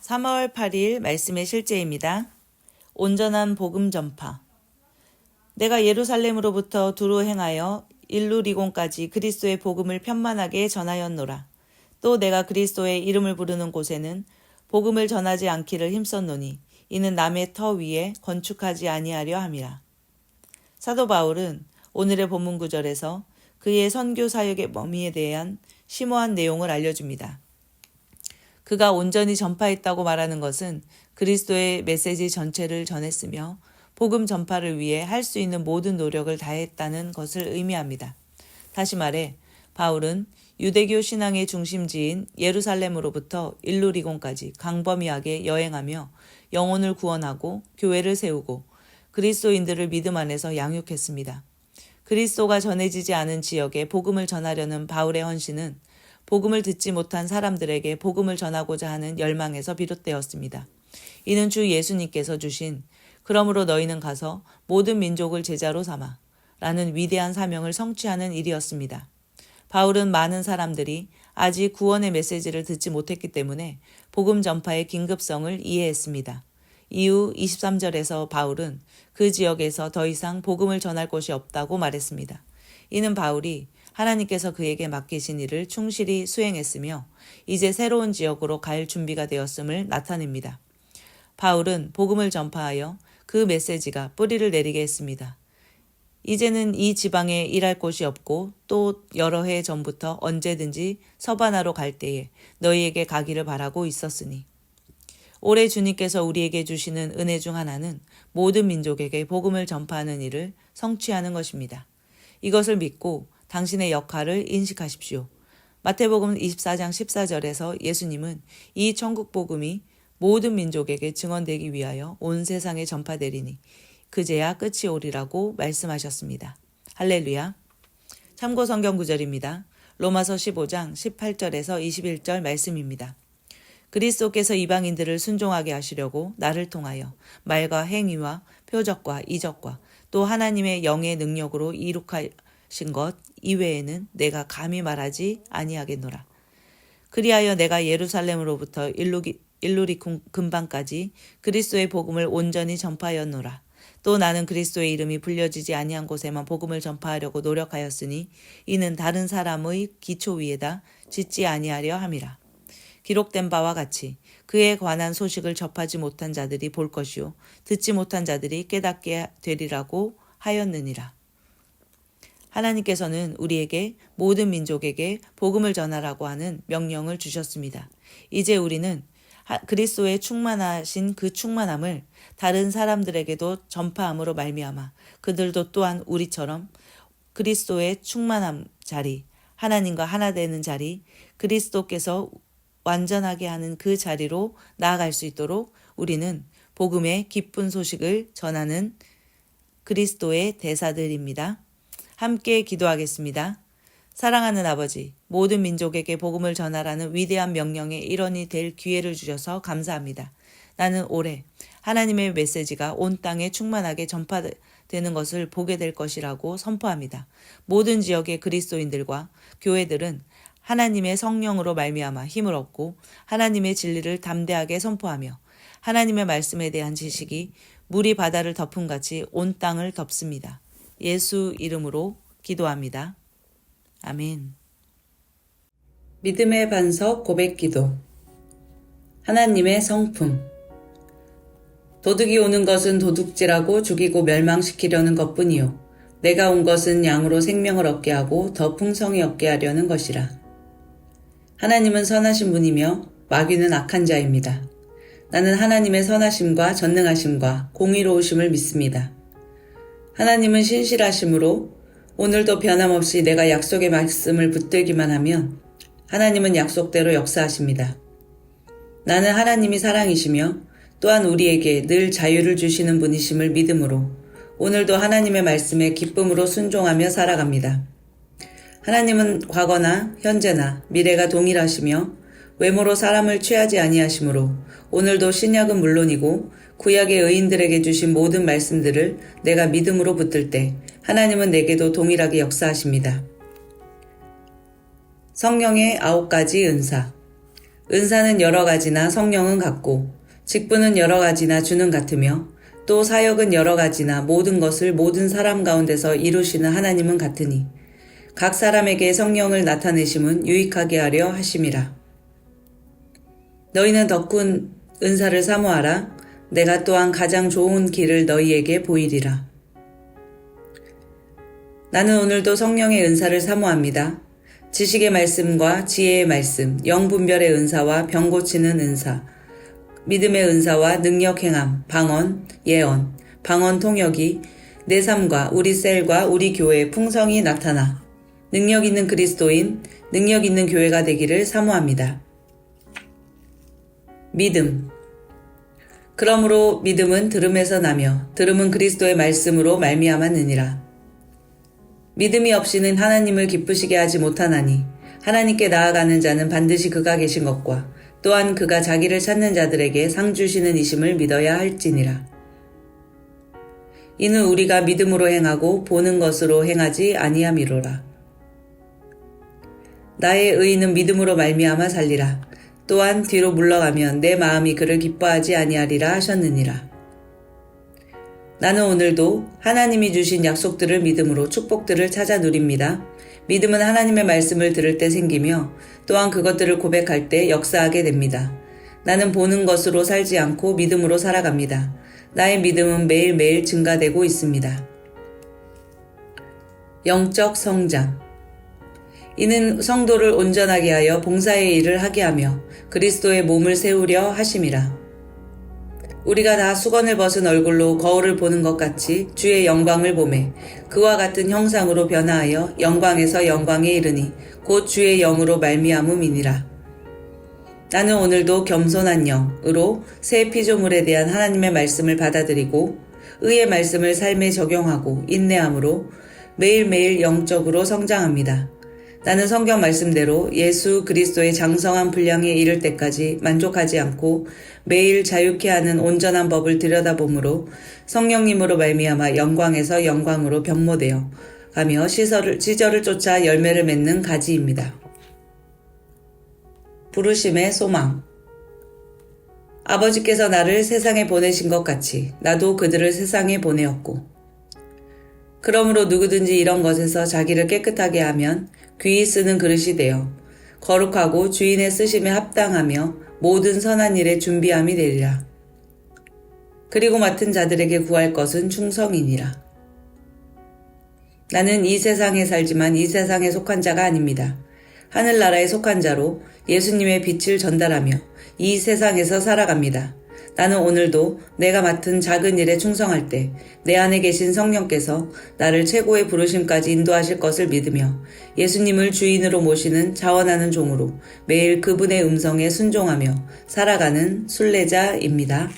3월 8일 말씀의 실제입니다. 온전한 복음 전파. 내가 예루살렘으로부터 두루 행하여 일루리곤까지 그리스도의 복음을 편만하게 전하였노라. 또 내가 그리스도의 이름을 부르는 곳에는 복음을 전하지 않기를 힘썼노니 이는 남의 터 위에 건축하지 아니하려 함이라. 사도 바울은 오늘의 본문 구절에서 그의 선교 사역의 범위에 대한 심오한 내용을 알려줍니다. 그가 온전히 전파했다고 말하는 것은 그리스도의 메시지 전체를 전했으며 복음 전파를 위해 할 수 있는 모든 노력을 다했다는 것을 의미합니다. 다시 말해 바울은 유대교 신앙의 중심지인 예루살렘으로부터 일루리곤까지 광범위하게 여행하며 영혼을 구원하고 교회를 세우고 그리스도인들을 믿음 안에서 양육했습니다. 그리스도가 전해지지 않은 지역에 복음을 전하려는 바울의 헌신은 복음을 듣지 못한 사람들에게 복음을 전하고자 하는 열망에서 비롯되었습니다. 이는 주 예수님께서 주신 그러므로 너희는 가서 모든 민족을 제자로 삼아 라는 위대한 사명을 성취하는 일이었습니다. 바울은 많은 사람들이 아직 구원의 메시지를 듣지 못했기 때문에 복음 전파의 긴급성을 이해했습니다. 이후 23절에서 바울은 그 지역에서 더 이상 복음을 전할 곳이 없다고 말했습니다. 이는 바울이 하나님께서 그에게 맡기신 일을 충실히 수행했으며 이제 새로운 지역으로 갈 준비가 되었음을 나타냅니다. 바울은 복음을 전파하여 그 메시지가 뿌리를 내리게 했습니다. 이제는 이 지방에 일할 곳이 없고 또 여러 해 전부터 언제든지 서바나로 갈 때에 너희에게 가기를 바라고 있었으니 올해 주님께서 우리에게 주시는 은혜 중 하나는 모든 민족에게 복음을 전파하는 일을 성취하는 것입니다. 이것을 믿고 당신의 역할을 인식하십시오. 마태복음 24장 14절에서 예수님은 이 천국 복음이 모든 민족에게 증언되기 위하여 온 세상에 전파되리니 그제야 끝이 오리라고 말씀하셨습니다. 할렐루야. 참고 성경 구절입니다. 로마서 15장 18절에서 21절 말씀입니다. 그리스도께서 이방인들을 순종하게 하시려고 나를 통하여 말과 행위와 표적과 이적과 또 하나님의 영의 능력으로 이룩하신 것 이외에는 내가 감히 말하지 아니하겠노라. 그리하여 내가 예루살렘으로부터 일루리콘 근방까지 그리스도의 복음을 온전히 전파하였노라. 또 나는 그리스도의 이름이 불려지지 아니한 곳에만 복음을 전파하려고 노력하였으니 이는 다른 사람의 기초 위에다 짓지 아니하려 함이라. 기록된 바와 같이 그에 관한 소식을 접하지 못한 자들이 볼 것이요 듣지 못한 자들이 깨닫게 되리라고 하였느니라. 하나님께서는 우리에게 모든 민족에게 복음을 전하라고 하는 명령을 주셨습니다. 이제 우리는 그리스도의 충만하신 그 충만함을 다른 사람들에게도 전파함으로 말미암아 그들도 또한 우리처럼 그리스도의 충만함 자리, 하나님과 하나 되는 자리, 그리스도께서 완전하게 하는 그 자리로 나아갈 수 있도록 우리는 복음의 기쁜 소식을 전하는 그리스도의 대사들입니다. 함께 기도하겠습니다. 사랑하는 아버지, 모든 민족에게 복음을 전하라는 위대한 명령의 일원이 될 기회를 주셔서 감사합니다. 나는 올해 하나님의 메시지가 온 땅에 충만하게 전파되는 것을 보게 될 것이라고 선포합니다. 모든 지역의 그리스도인들과 교회들은 하나님의 성령으로 말미암아 힘을 얻고 하나님의 진리를 담대하게 선포하며 하나님의 말씀에 대한 지식이 물이 바다를 덮음같이 온 땅을 덮습니다. 예수 이름으로 기도합니다. 아멘. 믿음의 반석 고백기도. 하나님의 성품. 도둑이 오는 것은 도둑질하고 죽이고 멸망시키려는 것뿐이요 내가 온 것은 양으로 생명을 얻게 하고 더 풍성히 얻게 하려는 것이라. 하나님은 선하신 분이며 마귀는 악한 자입니다. 나는 하나님의 선하심과 전능하심과 공의로우심을 믿습니다. 하나님은 신실하심으로 오늘도 변함없이 내가 약속의 말씀을 붙들기만 하면 하나님은 약속대로 역사하십니다. 나는 하나님이 사랑이시며 또한 우리에게 늘 자유를 주시는 분이심을 믿음으로 오늘도 하나님의 말씀에 기쁨으로 순종하며 살아갑니다. 하나님은 과거나 현재나 미래가 동일하시며 외모로 사람을 취하지 아니하시므로 오늘도 신약은 물론이고 구약의 의인들에게 주신 모든 말씀들을 내가 믿음으로 붙들 때 하나님은 내게도 동일하게 역사하십니다. 성령의 9가지 은사. 은사는 여러 가지나 성령은 같고 직분은 여러 가지나 주는 같으며 또 사역은 여러 가지나 모든 것을 모든 사람 가운데서 이루시는 하나님은 같으니 각 사람에게 성령을 나타내심은 유익하게 하려 하심이라. 너희는 더 큰 은사를 사모하라. 내가 또한 가장 좋은 길을 너희에게 보이리라. 나는 오늘도 성령의 은사를 사모합니다. 지식의 말씀과 지혜의 말씀, 영분별의 은사와 병 고치는 은사, 믿음의 은사와 능력 행함, 방언, 예언, 방언 통역이 내 삶과 우리 셀과 우리 교회에 풍성히 나타나 능력 있는 그리스도인, 능력 있는 교회가 되기를 사모합니다. 믿음. 그러므로 믿음은 들음에서 나며 들음은 그리스도의 말씀으로 말미암았느니라. 믿음이 없이는 하나님을 기쁘시게 하지 못하나니 하나님께 나아가는 자는 반드시 그가 계신 것과 또한 그가 자기를 찾는 자들에게 상 주시는 이심을 믿어야 할지니라. 이는 우리가 믿음으로 행하고 보는 것으로 행하지 아니함이로라. 나의 의인은 믿음으로 말미암아 살리라. 또한 뒤로 물러가면 내 마음이 그를 기뻐하지 아니하리라 하셨느니라. 나는 오늘도 하나님이 주신 약속들을 믿음으로 축복들을 찾아 누립니다. 믿음은 하나님의 말씀을 들을 때 생기며 또한 그것들을 고백할 때 역사하게 됩니다. 나는 보는 것으로 살지 않고 믿음으로 살아갑니다. 나의 믿음은 매일매일 증가되고 있습니다. 영적 성장. 이는 성도를 온전하게 하여 봉사의 일을 하게 하며 그리스도의 몸을 세우려 하심이라. 우리가 다 수건을 벗은 얼굴로 거울을 보는 것 같이 주의 영광을 보매 그와 같은 형상으로 변화하여 영광에서 영광에 이르니 곧 주의 영으로 말미암음이니라. 나는 오늘도 겸손한 영으로 새 피조물에 대한 하나님의 말씀을 받아들이고 의의 말씀을 삶에 적용하고 인내함으로 매일매일 영적으로 성장합니다. 나는 성경 말씀대로 예수 그리스도의 장성한 분량에 이를 때까지 만족하지 않고 매일 자유케 하는 온전한 법을 들여다보므로 성령님으로 말미암아 영광에서 영광으로 변모되어 가며 시절을 쫓아 열매를 맺는 가지입니다. 부르심의 소망. 아버지께서 나를 세상에 보내신 것 같이 나도 그들을 세상에 보내었고 그러므로 누구든지 이런 것에서 자기를 깨끗하게 하면 귀히 쓰는 그릇이 되어 거룩하고 주인의 쓰심에 합당하며 모든 선한 일에 준비함이 되리라. 그리고 맡은 자들에게 구할 것은 충성이니라. 나는 이 세상에 살지만 이 세상에 속한 자가 아닙니다. 하늘나라에 속한 자로 예수님의 빛을 전달하며 이 세상에서 살아갑니다. 나는 오늘도 내가 맡은 작은 일에 충성할 때 내 안에 계신 성령께서 나를 최고의 부르심까지 인도하실 것을 믿으며 예수님을 주인으로 모시는 자원하는 종으로 매일 그분의 음성에 순종하며 살아가는 순례자입니다.